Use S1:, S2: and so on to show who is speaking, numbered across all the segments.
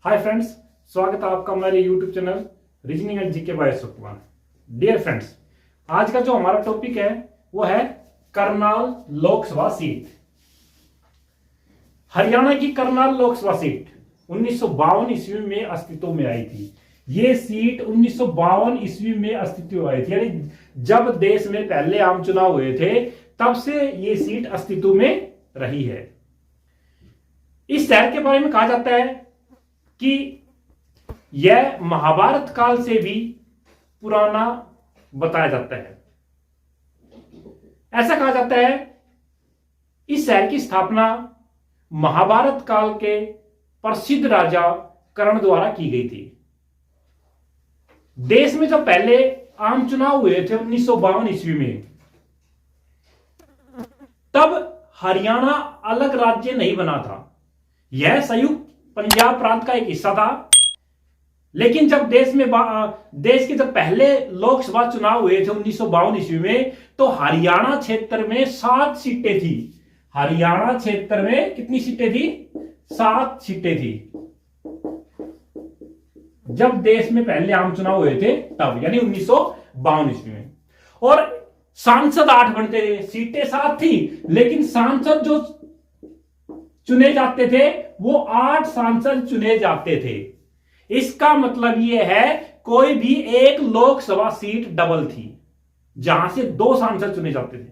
S1: Hi friends, स्वागत है आपका हमारे YouTube channel reasoning and GK by Sukhwan. Dear friends, आज का जो हमारा टॉपिक है वो है करनाल लोकसभा सीट। हरियाणा की करनाल लोकसभा सीट 1952 ईस्वी में अस्तित्व में आई थी। ये सीट 1952 ईस्वी में अस्तित्व में आई थी, यानी जब देश में पहले आम चुनाव हुए थे तब से ये सीट अस्तित्व में रही है। इस शहर के बारे में कहा जाता है कि यह महाभारत काल से भी पुराना बताया जाता है। ऐसा कहा जाता है इस शहर की स्थापना महाभारत काल के प्रसिद्ध राजा कर्ण द्वारा की गई थी। देश में जब पहले आम चुनाव हुए थे 1952 ईस्वी में, तब हरियाणा अलग राज्य नहीं बना था। यह संयुक्त पंजाब प्रांत का एक हिस्सा था। लेकिन जब देश के जब पहले लोकसभा चुनाव हुए थे 1952 ईस्वी में, तो हरियाणा क्षेत्र में 7 सीटें थी। हरियाणा क्षेत्र में कितनी सीटें थी? 7 सीटें थी। जब देश में पहले आम चुनाव हुए थे तब, यानी 1952 ईस्वी में। और सांसद 8 बनते थे। सीटें 7 थी, लेकिन सांसद जो चुने जाते थे वो 8 सांसद चुने जाते थे। इसका मतलब यह है कोई भी एक लोकसभा सीट डबल थी, जहां से 2 सांसद चुने जाते थे।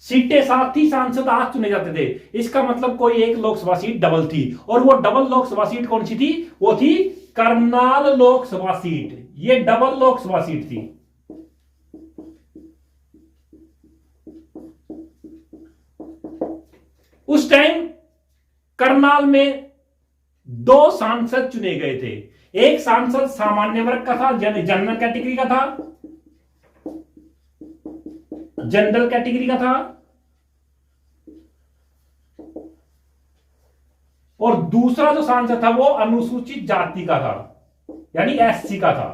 S1: सीटें 7 थी, सांसद 8 चुने जाते थे। इसका मतलब कोई एक लोकसभा सीट डबल थी। और वो डबल लोकसभा सीट कौन सी थी? वो थी करनाल लोकसभा सीट। ये डबल लोकसभा सीट थी। उस टाइम करनाल में 2 सांसद चुने गए थे। एक सांसद सामान्य वर्ग का था, जनरल कैटेगरी का था, जनरल कैटेगरी का था। और दूसरा जो सांसद था वो अनुसूचित जाति का था, यानी एससी का था।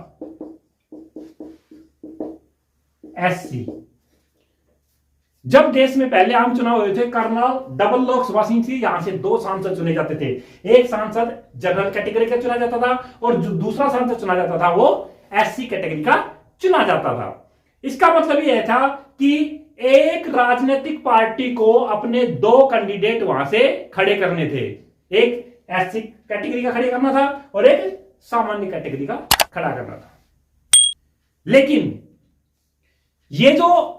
S1: एससी। जब देश में पहले आम चुनाव हुए थे, करनाल डबल लोकसभा सीट थी। यहां से 2 सांसद चुने जाते थे। एक सांसद जनरल कैटेगरी का चुना जाता था और जो दूसरा सांसद चुना जाता था वो एससी कैटेगरी का चुना जाता था। इसका मतलब यह था कि एक राजनीतिक पार्टी को अपने 2 कैंडिडेट वहां से खड़े करने थे। एक एससी कैटेगरी का खड़े करना था और एक सामान्य कैटेगरी का खड़ा करना था। लेकिन ये जो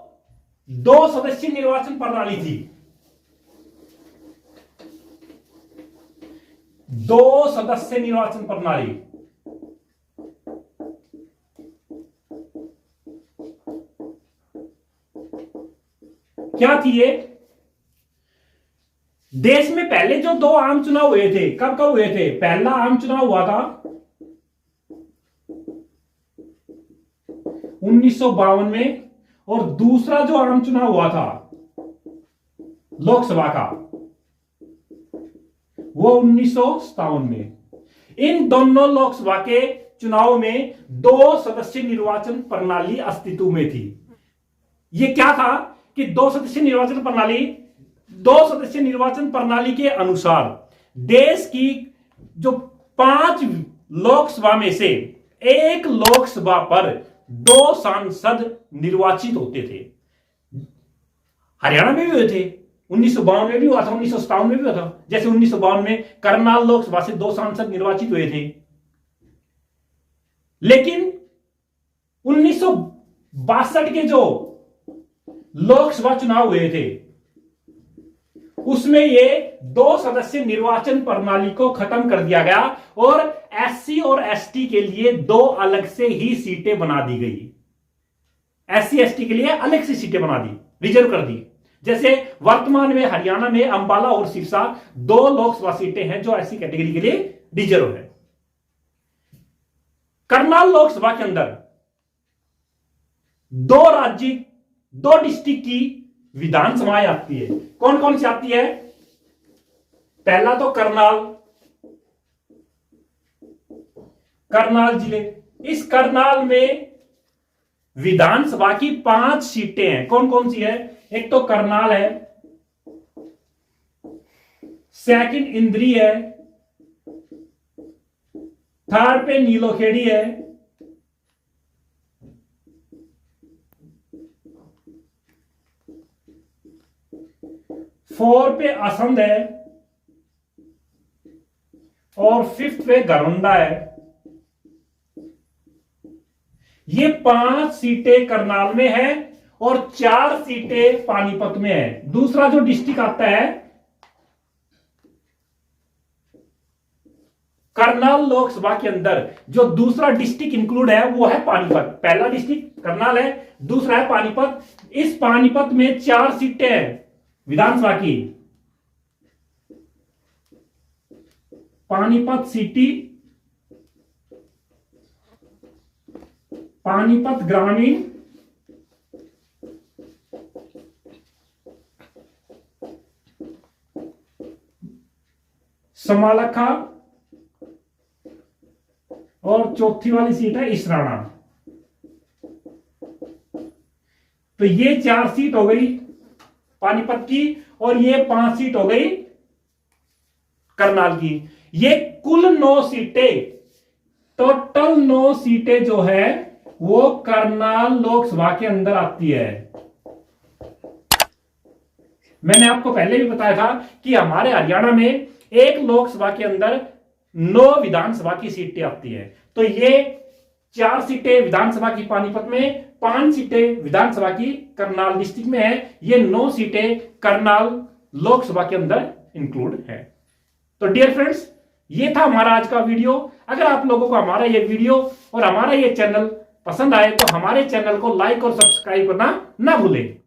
S1: 2 सदस्यीय निर्वाचन प्रणाली थी, 2 सदस्य निर्वाचन प्रणाली, क्या थी ये? देश में पहले जो 2 आम चुनाव हुए थे, कब कब हुए थे? पहला आम चुनाव हुआ था 1952 में, और दूसरा जो आम चुनाव हुआ था लोकसभा का वो 1957 में। इन दोनों लोकसभा के चुनाव में 2 सदस्य निर्वाचन प्रणाली अस्तित्व में थी। ये क्या था कि 2 सदस्य निर्वाचन प्रणाली के अनुसार देश की जो 5 लोकसभा में से एक लोकसभा पर 2 सांसद निर्वाचित होते थे। हरियाणा में भी हुए थे, 1952 में भी हुआ था, 1957 में भी हुआ था। जैसे 1952 में करनाल लोकसभा से 2 सांसद निर्वाचित हुए थे। लेकिन 1962 के जो लोकसभा चुनाव हुए थे उसमें ये 2 सदस्य निर्वाचन प्रणाली को खत्म कर दिया गया और एससी और एसटी के लिए 2 अलग से ही सीटें बना दी गई। एससी एसटी के लिए अलग से सीटें बना दी, रिजर्व कर दी। जैसे वर्तमान में हरियाणा में अंबाला और सिरसा 2 लोकसभा सीटें हैं जो एससी कैटेगरी के लिए रिजर्व है। करनाल लोकसभा के अंदर 2 राज्य, 2 डिस्ट्रिक्ट की विधानसभाएं आती है। कौन कौन सी आती है? पहला तो करनाल जिले। इस करनाल में विधानसभा की 5 सीटें हैं। कौन कौन सी है? एक तो करनाल है, सेकंड इंद्री है, थर्ड पे नीलोखेड़ी है, फोर पे असंध है, और फिफ्थ पे गरुंडा है। ये 5 सीटें करनाल में है और 4 सीटें पानीपत में है। दूसरा जो डिस्ट्रिक्ट आता है करनाल लोकसभा के अंदर, जो दूसरा डिस्ट्रिक्ट इंक्लूड है वो है पानीपत। पहला डिस्ट्रिक्ट करनाल है, दूसरा है पानीपत। इस पानीपत में 4 सीटें हैं विधानसभा की। पानीपत सिटी, पानीपत ग्रामीण, समालखा, और चौथी वाली सीट है इसराना। तो ये 4 सीट हो गई पानीपत की और ये 5 सीट हो गई करनाल की। ये कुल 9 सीटें, टोटल 9 सीटें जो है वो करनाल लोकसभा के अंदर आती है। मैंने आपको पहले भी बताया था कि हमारे हरियाणा में एक लोकसभा के अंदर 9 विधानसभा की सीटें आती है। तो ये 4 सीटें विधानसभा की पानीपत में, 5 सीटें विधानसभा की करनाल डिस्ट्रिक्ट में है। ये 9 सीटें करनाल लोकसभा के अंदर इंक्लूड है। तो डियर फ्रेंड्स, ये था हमारा आज का वीडियो। अगर आप लोगों को हमारा ये वीडियो और हमारा ये चैनल पसंद आए तो हमारे चैनल को लाइक और सब्सक्राइब करना ना भूलें।